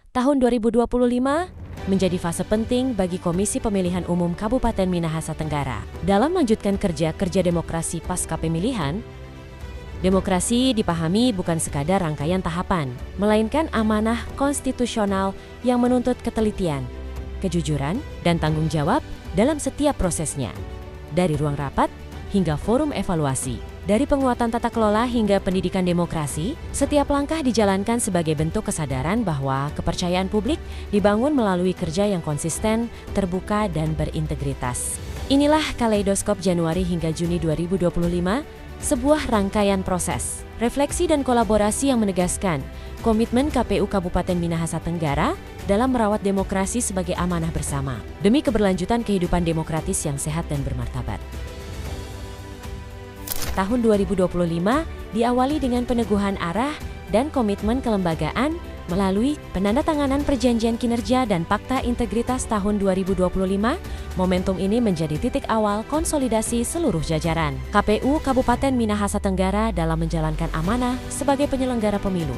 tahun 2025 menjadi fase penting bagi Komisi Pemilihan Umum Kabupaten Minahasa Tenggara. Dalam melanjutkan kerja demokrasi pasca pemilihan, demokrasi dipahami bukan sekadar rangkaian tahapan, melainkan amanah konstitusional yang menuntut ketelitian, kejujuran, dan tanggung jawab dalam setiap prosesnya. Dari ruang rapat hingga forum evaluasi, dari penguatan tata kelola hingga pendidikan demokrasi, setiap langkah dijalankan sebagai bentuk kesadaran bahwa kepercayaan publik dibangun melalui kerja yang konsisten, terbuka, dan berintegritas. Inilah Kaleidoskop Januari hingga Juni 2025, sebuah rangkaian proses, refleksi dan kolaborasi yang menegaskan komitmen KPU Kabupaten Minahasa Tenggara dalam merawat demokrasi sebagai amanah bersama, demi keberlanjutan kehidupan demokratis yang sehat dan bermartabat. Tahun 2025 diawali dengan peneguhan arah dan komitmen kelembagaan melalui penandatanganan Perjanjian Kinerja dan Fakta Integritas tahun 2025. Momentum ini menjadi titik awal konsolidasi seluruh jajaran KPU Kabupaten Minahasa Tenggara dalam menjalankan amanah sebagai penyelenggara pemilu.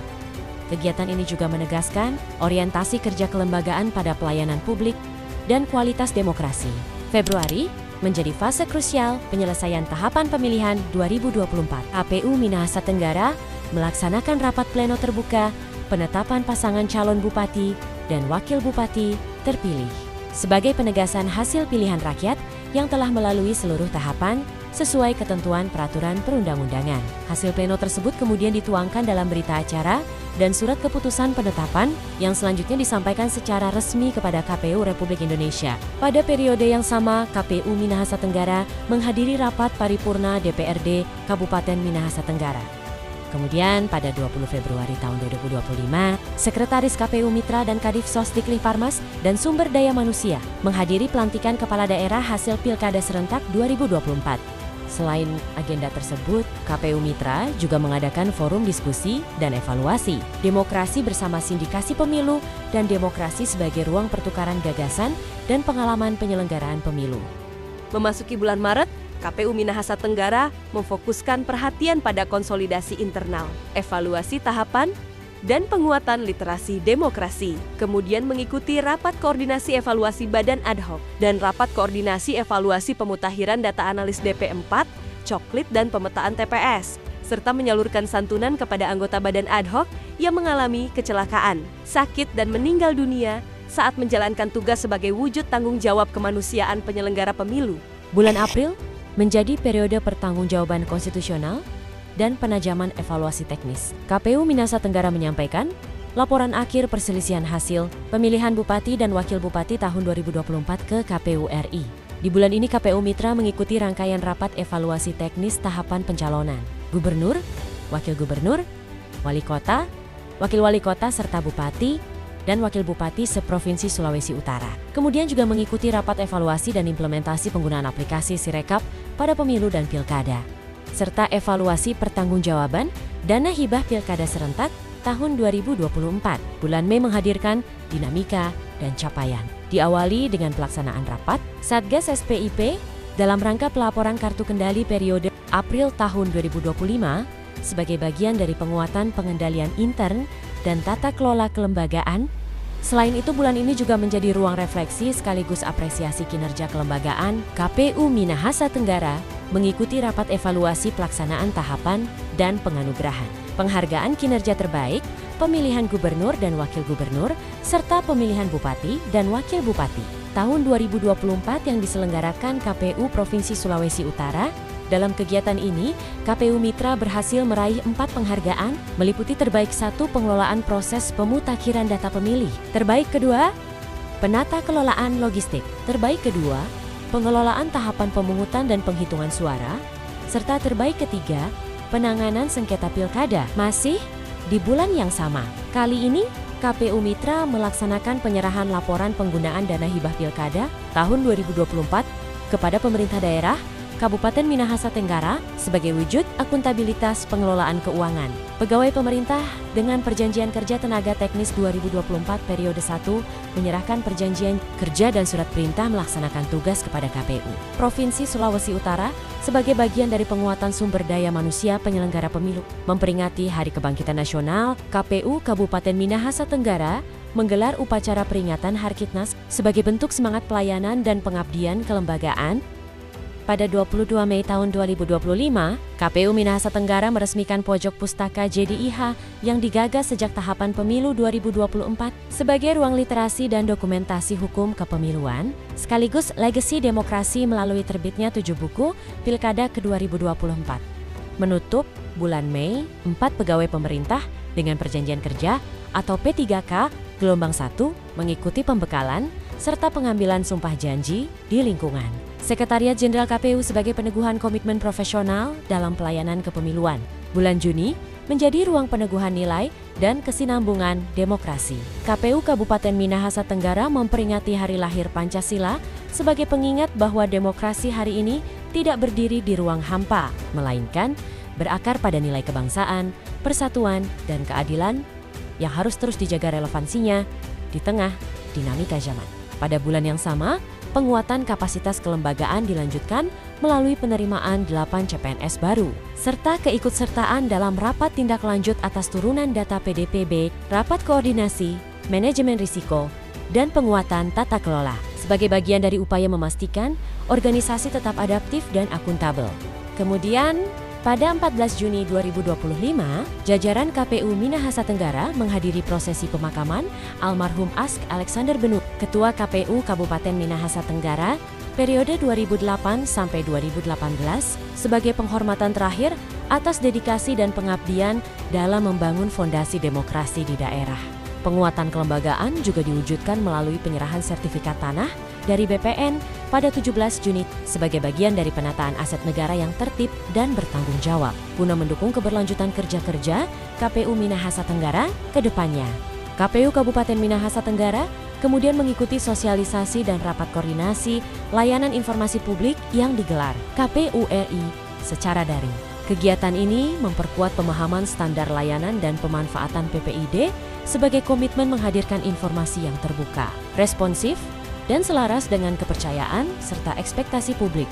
Kegiatan ini juga menegaskan orientasi kerja kelembagaan pada pelayanan publik dan kualitas demokrasi. Februari menjadi fase krusial penyelesaian tahapan pemilihan 2024. KPU Minahasa Tenggara melaksanakan rapat pleno terbuka penetapan pasangan calon bupati dan wakil bupati terpilih sebagai penegasan hasil pilihan rakyat yang telah melalui seluruh tahapan sesuai ketentuan peraturan perundang-undangan. Hasil pleno tersebut kemudian dituangkan dalam berita acara dan surat keputusan penetapan yang selanjutnya disampaikan secara resmi kepada KPU Republik Indonesia. Pada periode yang sama, KPU Minahasa Tenggara menghadiri rapat paripurna DPRD Kabupaten Minahasa Tenggara. Kemudian pada 20 Februari tahun 2025, Sekretaris KPU Mitra dan Kadif Sosdikli Farmas dan Sumber Daya Manusia menghadiri pelantikan kepala daerah hasil Pilkada Serentak 2024. Selain agenda tersebut, KPU Mitra juga mengadakan forum diskusi dan evaluasi, demokrasi bersama sindikasi pemilu, dan demokrasi sebagai ruang pertukaran gagasan dan pengalaman penyelenggaraan pemilu. Memasuki bulan Maret, KPU Minahasa Tenggara memfokuskan perhatian pada konsolidasi internal, evaluasi tahapan, dan penguatan literasi demokrasi. Kemudian mengikuti rapat koordinasi evaluasi badan ad hoc dan rapat koordinasi evaluasi pemutakhiran data analis DP4, coklit dan pemetaan TPS, serta menyalurkan santunan kepada anggota badan ad hoc yang mengalami kecelakaan, sakit, dan meninggal dunia saat menjalankan tugas sebagai wujud tanggung jawab kemanusiaan penyelenggara pemilu. Bulan April menjadi periode pertanggungjawaban konstitusional dan penajaman evaluasi teknis. KPU Minahasa Tenggara menyampaikan laporan akhir perselisihan hasil pemilihan bupati dan wakil bupati tahun 2024 ke KPU RI. Di bulan ini KPU Mitra mengikuti rangkaian rapat evaluasi teknis tahapan pencalonan gubernur, wakil gubernur, wali kota, wakil wali kota serta bupati dan wakil bupati seprovinsi Sulawesi Utara. Kemudian juga mengikuti rapat evaluasi dan implementasi penggunaan aplikasi Sirekap pada pemilu dan pilkada, serta evaluasi pertanggungjawaban dana hibah Pilkada Serentak tahun 2024. Bulan Mei menghadirkan dinamika dan capaian. Diawali dengan pelaksanaan rapat Satgas SPIP dalam rangka pelaporan kartu kendali periode April tahun 2025 sebagai bagian dari penguatan pengendalian intern dan tata kelola kelembagaan. Selain itu, bulan ini juga menjadi ruang refleksi sekaligus apresiasi kinerja kelembagaan. KPU Minahasa Tenggara mengikuti rapat evaluasi pelaksanaan tahapan dan penganugerahan, penghargaan kinerja terbaik, pemilihan gubernur dan wakil gubernur, serta pemilihan bupati dan wakil bupati tahun 2024 yang diselenggarakan KPU Provinsi Sulawesi Utara. Dalam kegiatan ini, KPU Mitra berhasil meraih 4 penghargaan, meliputi terbaik 1 pengelolaan proses pemutakhiran data pemilih, terbaik kedua, penata kelolaan logistik, terbaik kedua, pengelolaan tahapan pemungutan dan penghitungan suara, serta terbaik ketiga, penanganan sengketa pilkada. Masih di bulan yang sama, kali ini KPU Mitra melaksanakan penyerahan laporan penggunaan dana hibah pilkada tahun 2024 kepada pemerintah daerah, Kabupaten Minahasa Tenggara sebagai wujud akuntabilitas pengelolaan keuangan. Pegawai pemerintah dengan Perjanjian Kerja Tenaga Teknis 2024 periode 1 menyerahkan perjanjian kerja dan surat perintah melaksanakan tugas kepada KPU Provinsi Sulawesi Utara sebagai bagian dari penguatan sumber daya manusia penyelenggara pemilu. Memperingati Hari Kebangkitan Nasional, KPU Kabupaten Minahasa Tenggara menggelar upacara peringatan Harkitnas sebagai bentuk semangat pelayanan dan pengabdian kelembagaan. Pada 22 Mei tahun 2025, KPU Minahasa Tenggara meresmikan Pojok Pustaka JDIH yang digagas sejak tahapan pemilu 2024 sebagai ruang literasi dan dokumentasi hukum kepemiluan, sekaligus legasi demokrasi melalui terbitnya 7 buku Pilkada ke 2024. Menutup bulan Mei, 4 pegawai pemerintah dengan perjanjian kerja atau P3K gelombang 1 mengikuti pembekalan serta pengambilan sumpah janji di lingkungan Sekretariat Jenderal KPU sebagai peneguhan komitmen profesional dalam pelayanan kepemiluan. Bulan Juni menjadi ruang peneguhan nilai dan kesinambungan demokrasi. KPU Kabupaten Minahasa Tenggara memperingati hari lahir Pancasila sebagai pengingat bahwa demokrasi hari ini tidak berdiri di ruang hampa, melainkan berakar pada nilai kebangsaan, persatuan, dan keadilan yang harus terus dijaga relevansinya di tengah dinamika zaman. Pada bulan yang sama, penguatan kapasitas kelembagaan dilanjutkan melalui penerimaan 8 CPNS baru, serta keikutsertaan dalam rapat tindak lanjut atas turunan data PDPB, rapat koordinasi, manajemen risiko, dan penguatan tata kelola, sebagai bagian dari upaya memastikan organisasi tetap adaptif dan akuntabel. Kemudian, pada 14 Juni 2025, jajaran KPU Minahasa Tenggara menghadiri prosesi pemakaman almarhum Ask Alexander Benut, Ketua KPU Kabupaten Minahasa Tenggara periode 2008 sampai 2018 sebagai penghormatan terakhir atas dedikasi dan pengabdian dalam membangun fondasi demokrasi di daerah. Penguatan kelembagaan juga diwujudkan melalui penyerahan sertifikat tanah dari BPN pada 17 Juni sebagai bagian dari penataan aset negara yang tertib dan bertanggung jawab guna mendukung keberlanjutan kerja-kerja KPU Minahasa Tenggara ke depannya. KPU Kabupaten Minahasa Tenggara kemudian mengikuti sosialisasi dan rapat koordinasi layanan informasi publik yang digelar KPU RI secara daring. Kegiatan ini memperkuat pemahaman standar layanan dan pemanfaatan PPID sebagai komitmen menghadirkan informasi yang terbuka, responsif, dan selaras dengan kepercayaan serta ekspektasi publik.